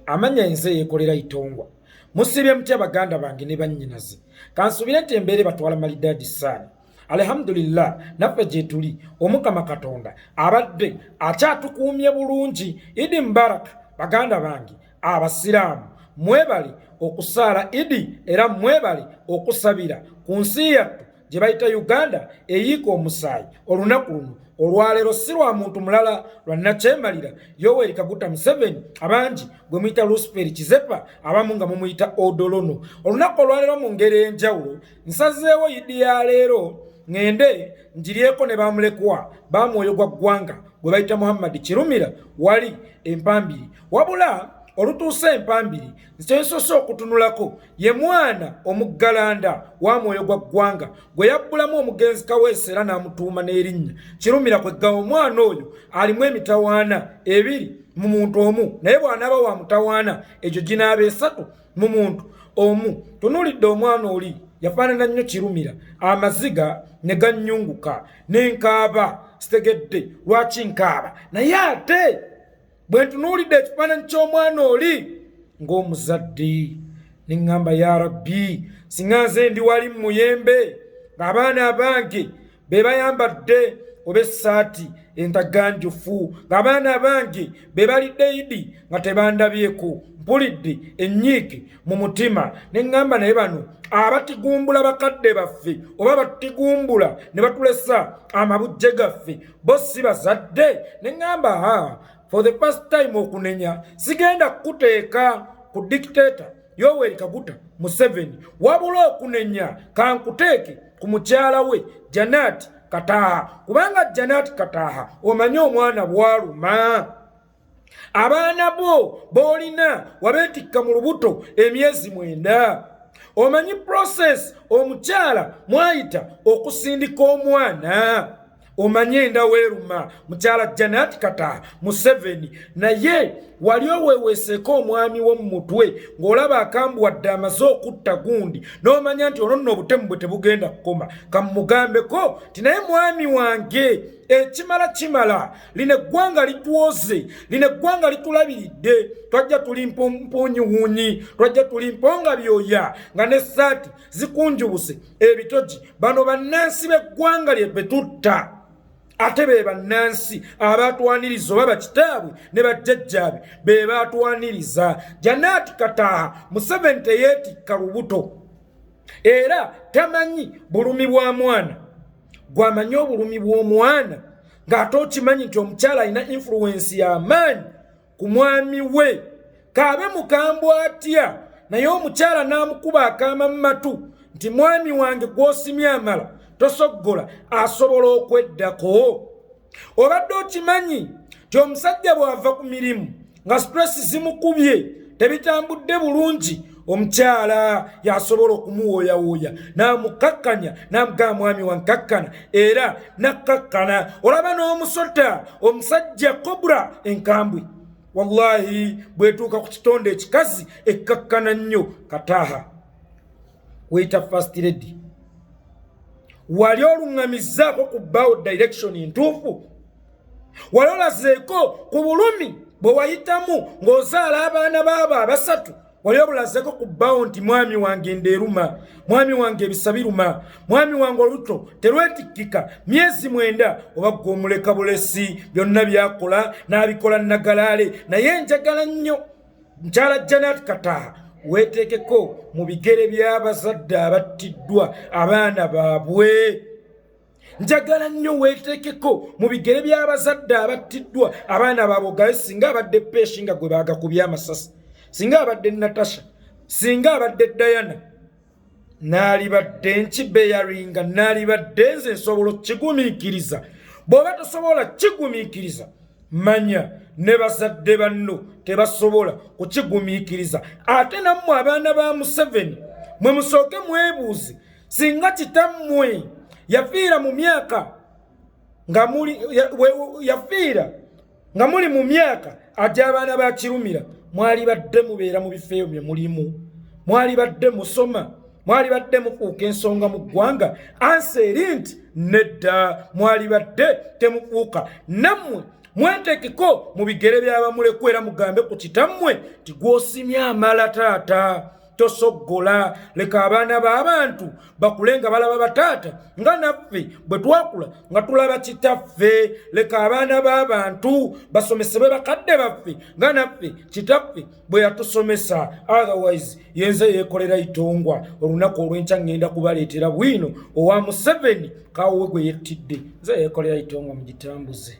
amanya enze Yekolera itongwa musibye mutya baganda bange ne bannyinaze kansubire nti embeere batwala malidadi saani alhamdulillah naffe gye tuli omukama katonda abadde akyatukuumye bulungi. Idi Mubarak baganda bange abasiraamu mwebale okusaala idi era mwebale okusabira ku nsi yattu gye bayita Uganda eyiika omusaayi olunaku luno olwaleero si lwa muntu mulala lwannakyemalira Yoweri Kaguta Museveni abangi gwe muyita Lucifer Kizepa abamu nga mumuyita Odolono. Olunaku olwaleero mu ngeri enjawulo nsazeewo idi ya leero ngende njiryeko ne bamulekwa ba Mwoyo gwa Gwanga gwe bayita Muhammad Kirumira wali empambiri wabula olutuuse empambiri nsensoso okutunulako ye mwana omuggalanda wa Mwoyo gwa Gwanga gwe yabbulamu omugenzi Kaweesa n'amutuuma n'erinnya Kirumira kwegga omwana oyo alimu emitawaana ebiri mu muntu omu naye bw'anaaba wa mutawaana egyo ginaaba esatu mu muntu omu. Tunulidde omwana oli yafaanana nnyo Kirumira amaziga ne gannyunguka n'enkaaba sitegedde lwaki nkaaba naye ate bwe ntunuulidde ekifaananyi ky'omwana oli ng'omuzadde ne ŋŋamba ya rabbi singa nze ndi wali mu muyembe ng'abaana abange be bayambadde oba essaati entaganjufu ng'abaana abange be balidde idi nga tebandabyeko mpulidde ennyiike mu mutima ne ŋŋamba naye bano abatigumbula bakadde baffe oba batigumbula ne batulesa amabujje gaffe bo si bazadde ne ŋŋamba for the first time okunenya sigenda kuteeka ku dictator Yoweri Kaguta Museveni wabula okunenya kankuteeke ku mukyala we Janet Kataha kubanga Janet Kataha omanyi omwana bwaluma abaana bo boolina wabeetikka mu lubuto emyezi 9 omanyi process omukyala mwayita okusindika omwana omanyi enda weeruma mukyala Janet Kataha Museveni naye wali oweeweeseeko omwami wo mu mutwe ng'olaba akambuwadde amaze okutta gundi n'omanya nti ono nno obutemu bwe tebugenda kukoma kamugambeko ti naye mwami wange ekimala kimala lino eggwanga lituwoze lino eggwanga litulabiridde twajja tuli mponyiwunyi twajja tuli mponga byoya nga n'essaati zikunjubuse ebitogi bano bannansi b'eggwanga lye betutta ate be bannansi abatwaniriza oba bakitaabwe ne bajjajjaabe be batwaniriza. Janet Kataha Museveni teyeetikka lubuto era tamanyi bulumi bwa mwana gwamanyi obulumi bw'omwana ng'ate okimanyi nti omukyala alina influence y'amaanyi ku mwami we kaabe mukambwe atya naye omukyala n'amukuba akaama mu matu nti mwami wange gw'osimye amala tosoggola asobola okweddako. Obadde okimanyi nti omusajja bw'ava ku mirimu nga stress zimukubye tebitambudde bulungi omukyala yasobola okumuwooyawooya n'amukakkanya n'amugamba mwami wankakkana era nakkakkana olaba n'omusota omusajja kobra enkambwe wallahi bwetuuka ku kitonde ekikazi ekkakkana nnyo. Kataha weyita first lady wali oluŋŋamizzaako ku bbaawo direction entuufu wali olazeeko ku bulumi bwe wayitamu ng'ozaala abaana baabo abasatu wali obulazeeko ku bbaawo nti mwami wange ndeeruma mwami wange ebisa biruma mwami wange oluto terwetikkika myezi 9 oba gw'omuleka bulesi byonna byakola n'abikola nagalaale naye njagala nnyo mukyala Janet Kataha weeteekeko mu bigere by'abazadde abattiddwa abaana baabwe njagala nnyo weeteekeko mu bigere by'abazadde abattiddwa abaana baabwe gaye singa abadde Peshi nga gwe baagakubya amasasi singa abadde Natasha singa abadde Diana n'alibadde nkibeyaringa n'alibadde nze nsobola kigumiikiriza bw'oba tosobola kigumiikiriza manya ne bazadde banno tebasobola kukigumiikiriza ate nammwe abaana ba Museveni mwe musooke mwebuuze singa kitammwe yafiira mu myaka nga muli yafiira nga muli mu myaka agy'abaana ba Kirumira mwali badde mubeera mu bifo bye mulimu mwali badde musoma mwali badde mufuuka ensonga mu ggwanga anseeri nti nedda mwali badde temufuuka nammwe mwetekeko mu bigere by'abamulekwa era mugambe ku kitammwe ti gw'osimye amala taata tosoggola leka abaana b'abantu bakule nga balaba bataata nga naffe bwe twakula nga tulaba kitaffe leka abaana b'abantu basomesebwe bakadde baffe nga naffe kitaffe bwe yatusomesa otherwise yenze yeekolera itongwa olunaku olw'enkya ŋŋenda kubaleetera bwino owa Museveni kaawe gwe yettidde nze yeekolera itongwa mugitambuze